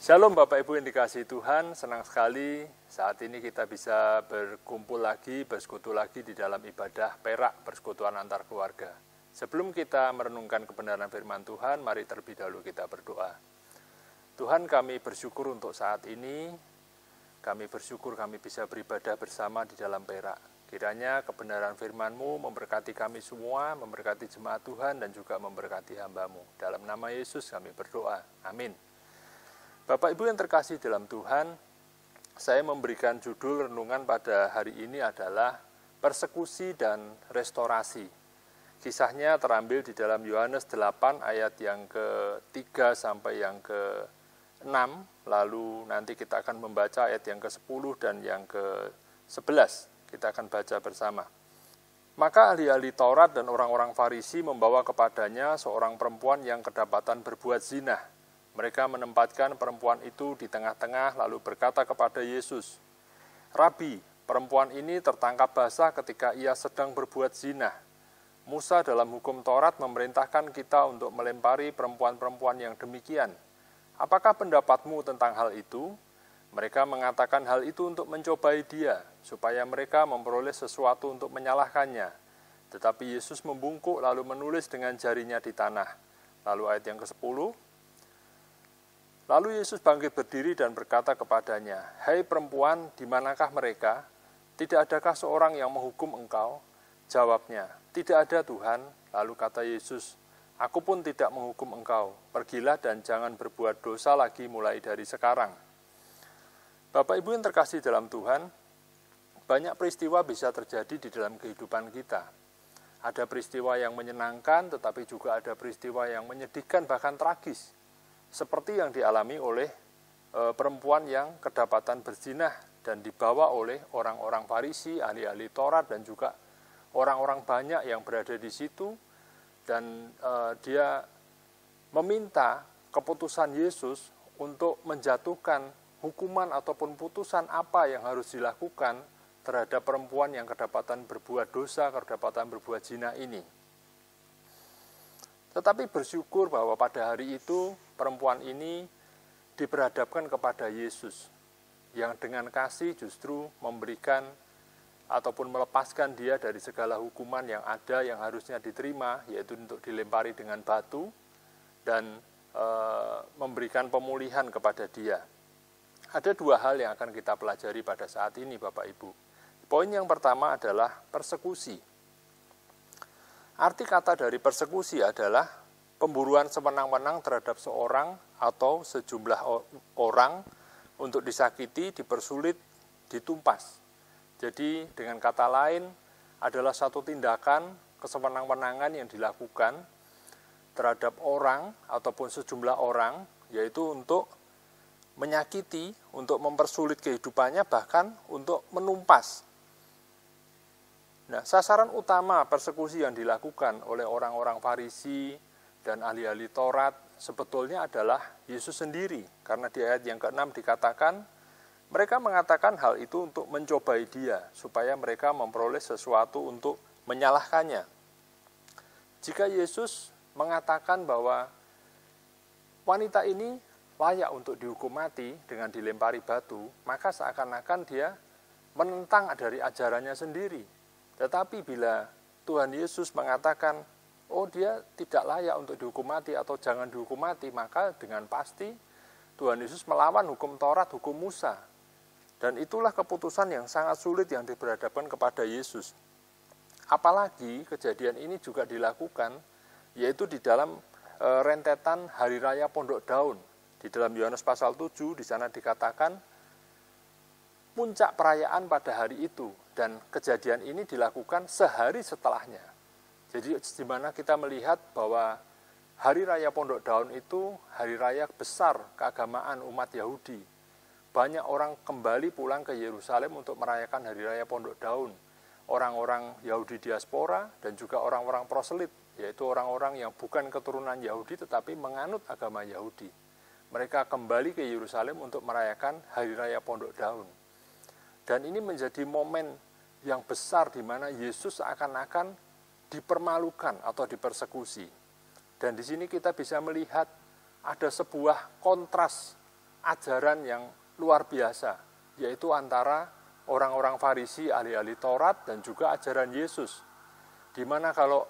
Shalom Bapak Ibu yang dikasihi Tuhan, senang sekali saat ini kita bisa berkumpul lagi, bersekutu lagi di dalam ibadah perak persekutuan antar keluarga. Sebelum kita merenungkan kebenaran firman Tuhan, mari terlebih dahulu kita berdoa. Tuhan, kami bersyukur untuk saat ini, kami bersyukur kami bisa beribadah bersama di dalam perak. Kiranya kebenaran firman-Mu memberkati kami semua, memberkati jemaat Tuhan dan juga memberkati hamba-Mu. Dalam nama Yesus kami berdoa, amin. Bapak Ibu yang terkasih dalam Tuhan, saya memberikan judul renungan pada hari ini adalah persekusi dan restorasi. Kisahnya terambil di dalam Yohanes 8 ayat yang ke-3 sampai yang ke-6, lalu nanti kita akan membaca ayat yang ke-10 dan yang ke-11. Kita akan baca bersama. Maka ahli-ahli Taurat dan orang-orang Farisi membawa kepadanya seorang perempuan yang kedapatan berbuat zina. Mereka menempatkan perempuan itu di tengah-tengah lalu berkata kepada Yesus, "Rabi, perempuan ini tertangkap basah ketika ia sedang berbuat zina. Musa dalam hukum Taurat memerintahkan kita untuk melempari perempuan-perempuan yang demikian. Apakah pendapatmu tentang hal itu?" Mereka mengatakan hal itu untuk mencobai dia, supaya mereka memperoleh sesuatu untuk menyalahkannya. Tetapi Yesus membungkuk lalu menulis dengan jarinya di tanah. Lalu ayat yang ke-10, lalu Yesus bangkit berdiri dan berkata kepadanya, "Hai perempuan, di manakah mereka? Tidak adakah seorang yang menghukum engkau?" Jawabnya, "Tidak ada Tuhan." Lalu kata Yesus, "Aku pun tidak menghukum engkau. Pergilah dan jangan berbuat dosa lagi mulai dari sekarang." Bapak Ibu yang terkasih dalam Tuhan, banyak peristiwa bisa terjadi di dalam kehidupan kita. Ada peristiwa yang menyenangkan, tetapi juga ada peristiwa yang menyedihkan bahkan tragis. Seperti yang dialami oleh perempuan yang kedapatan berzinah dan dibawa oleh orang-orang Farisi, ahli-ahli Taurat dan juga orang-orang banyak yang berada di situ, dan dia meminta keputusan Yesus untuk menjatuhkan hukuman ataupun putusan apa yang harus dilakukan terhadap perempuan yang kedapatan berbuat dosa, kedapatan berbuat zina ini. Tetapi bersyukur bahwa pada hari itu perempuan ini diperhadapkan kepada Yesus yang dengan kasih justru memberikan ataupun melepaskan dia dari segala hukuman yang ada yang harusnya diterima, yaitu untuk dilempari dengan batu dan memberikan pemulihan kepada dia. Ada dua hal yang akan kita pelajari pada saat ini Bapak Ibu. Poin yang pertama adalah persekusi. Arti kata dari persekusi adalah pemburuan sewenang-wenang terhadap seorang atau sejumlah orang untuk disakiti, dipersulit, ditumpas. Jadi dengan kata lain adalah satu tindakan kesewenang-wenangan yang dilakukan terhadap orang ataupun sejumlah orang, yaitu untuk menyakiti, untuk mempersulit kehidupannya, bahkan untuk menumpas. Nah, sasaran utama persekusi yang dilakukan oleh orang-orang Farisi dan ahli-ahli Taurat sebetulnya adalah Yesus sendiri. Karena di ayat yang ke-6 dikatakan, mereka mengatakan hal itu untuk mencobai dia, supaya mereka memperoleh sesuatu untuk menyalahkannya. Jika Yesus mengatakan bahwa wanita ini layak untuk dihukum mati dengan dilempari batu, maka seakan-akan dia menentang dari ajarannya sendiri. Tetapi bila Tuhan Yesus mengatakan, oh dia tidak layak untuk dihukum mati atau jangan dihukum mati, maka dengan pasti Tuhan Yesus melawan hukum Taurat, hukum Musa. Dan itulah keputusan yang sangat sulit yang diberhadapkan kepada Yesus. Apalagi kejadian ini juga dilakukan, yaitu di dalam rentetan Hari Raya Pondok Daun. Di dalam Yohanes pasal 7, di sana dikatakan puncak perayaan pada hari itu, dan kejadian ini dilakukan sehari setelahnya. Jadi di mana kita melihat bahwa Hari Raya Pondok Daun itu hari raya besar keagamaan umat Yahudi. Banyak orang kembali pulang ke Yerusalem untuk merayakan Hari Raya Pondok Daun. Orang-orang Yahudi diaspora dan juga orang-orang proselit, yaitu orang-orang yang bukan keturunan Yahudi tetapi menganut agama Yahudi. Mereka kembali ke Yerusalem untuk merayakan Hari Raya Pondok Daun. Dan ini menjadi momen yang besar di mana Yesus seakan-akan dipermalukan atau dipersekusi. Dan di sini kita bisa melihat ada sebuah kontras ajaran yang luar biasa, yaitu antara orang-orang Farisi, ahli-ahli Taurat, dan juga ajaran Yesus. Di mana kalau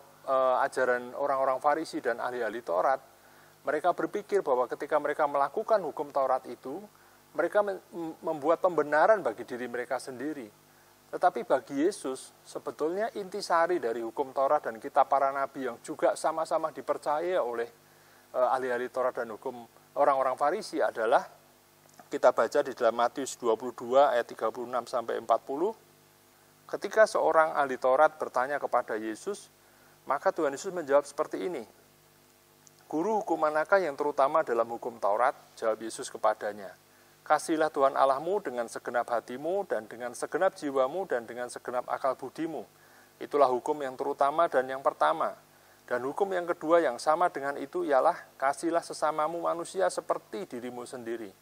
ajaran orang-orang Farisi dan ahli-ahli Taurat, mereka berpikir bahwa ketika mereka melakukan hukum Taurat itu, mereka membuat pembenaran bagi diri mereka sendiri. Tetapi bagi Yesus, sebetulnya intisari dari hukum Taurat dan kitab para nabi yang juga sama-sama dipercaya oleh ahli-ahli Taurat dan hukum orang-orang Farisi adalah, kita baca di dalam Matius 22 ayat 36 sampai 40, ketika seorang ahli Taurat bertanya kepada Yesus, maka Tuhan Yesus menjawab seperti ini. Guru, hukum manakah yang terutama dalam hukum Taurat? Jawab Yesus kepadanya. Kasihilah Tuhan Allahmu dengan segenap hatimu dan dengan segenap jiwamu dan dengan segenap akal budimu. Itulah hukum yang terutama dan yang pertama. Dan hukum yang kedua yang sama dengan itu ialah kasihilah sesamamu manusia seperti dirimu sendiri.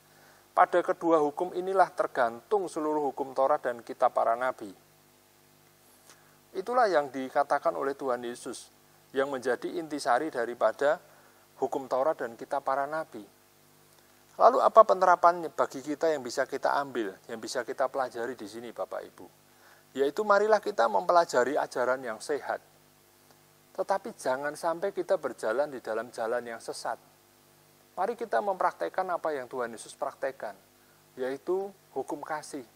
Pada kedua hukum inilah tergantung seluruh hukum Taurat dan kitab para nabi. Itulah yang dikatakan oleh Tuhan Yesus, yang menjadi intisari daripada hukum Taurat dan kitab para nabi. Lalu apa penerapannya bagi kita yang bisa kita ambil, yang bisa kita pelajari di sini Bapak Ibu? Yaitu marilah kita mempelajari ajaran yang sehat. Tetapi jangan sampai kita berjalan di dalam jalan yang sesat. Mari kita mempraktekkan apa yang Tuhan Yesus praktekkan, yaitu hukum kasih.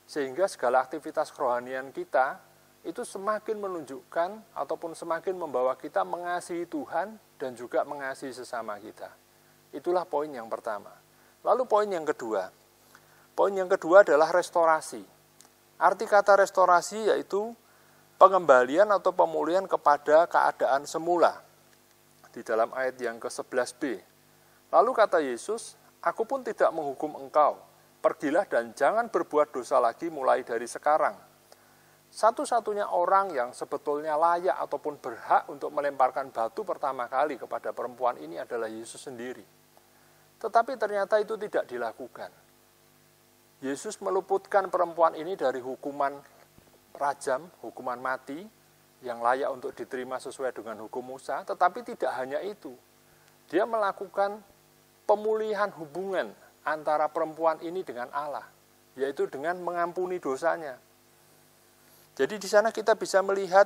Sehingga segala aktivitas kerohanian kita itu semakin menunjukkan ataupun semakin membawa kita mengasihi Tuhan dan juga mengasihi sesama kita. Itulah poin yang pertama. Lalu poin yang kedua. Poin yang kedua adalah restorasi. Arti kata restorasi yaitu pengembalian atau pemulihan kepada keadaan semula. Di dalam ayat yang ke-11b. Lalu kata Yesus, aku pun tidak menghukum engkau. Pergilah dan jangan berbuat dosa lagi mulai dari sekarang. Satu-satunya orang yang sebetulnya layak ataupun berhak untuk melemparkan batu pertama kali kepada perempuan ini adalah Yesus sendiri. Tetapi ternyata itu tidak dilakukan. Yesus meluputkan perempuan ini dari hukuman rajam, hukuman mati, yang layak untuk diterima sesuai dengan hukum Musa, tetapi tidak hanya itu. Dia melakukan pemulihan hubungan antara perempuan ini dengan Allah, yaitu dengan mengampuni dosanya. Jadi di sana kita bisa melihat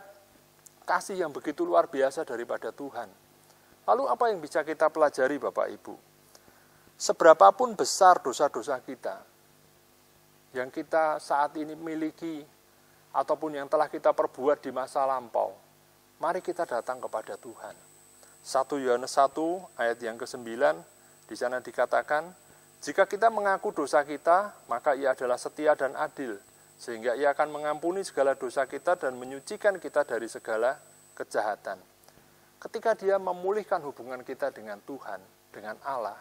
kasih yang begitu luar biasa daripada Tuhan. Lalu apa yang bisa kita pelajari Bapak Ibu? Seberapapun besar dosa-dosa kita yang kita saat ini miliki ataupun yang telah kita perbuat di masa lampau, mari kita datang kepada Tuhan. 1 Yohanes 1 ayat yang ke-9, di sana dikatakan, jika kita mengaku dosa kita, maka Ia adalah setia dan adil, sehingga Ia akan mengampuni segala dosa kita dan menyucikan kita dari segala kejahatan. Ketika Dia memulihkan hubungan kita dengan Tuhan, dengan Allah,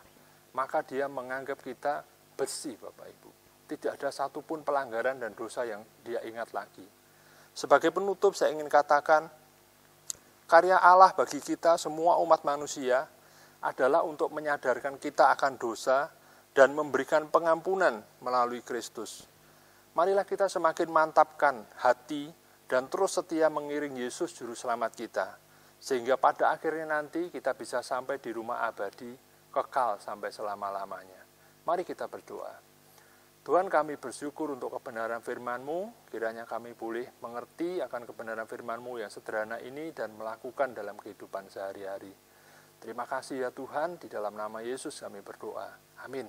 maka Dia menganggap kita bersih Bapak Ibu. Tidak ada satupun pelanggaran dan dosa yang Dia ingat lagi. Sebagai penutup saya ingin katakan, karya Allah bagi kita semua umat manusia adalah untuk menyadarkan kita akan dosa dan memberikan pengampunan melalui Kristus. Marilah kita semakin mantapkan hati dan terus setia mengiring Yesus Juru Selamat kita. Sehingga pada akhirnya nanti kita bisa sampai di rumah abadi, kekal sampai selama-lamanya. Mari kita berdoa. Tuhan, kami bersyukur untuk kebenaran firman-Mu, kiranya kami boleh mengerti akan kebenaran firman-Mu yang sederhana ini dan melakukan dalam kehidupan sehari-hari. Terima kasih ya Tuhan, di dalam nama Yesus kami berdoa. Amin.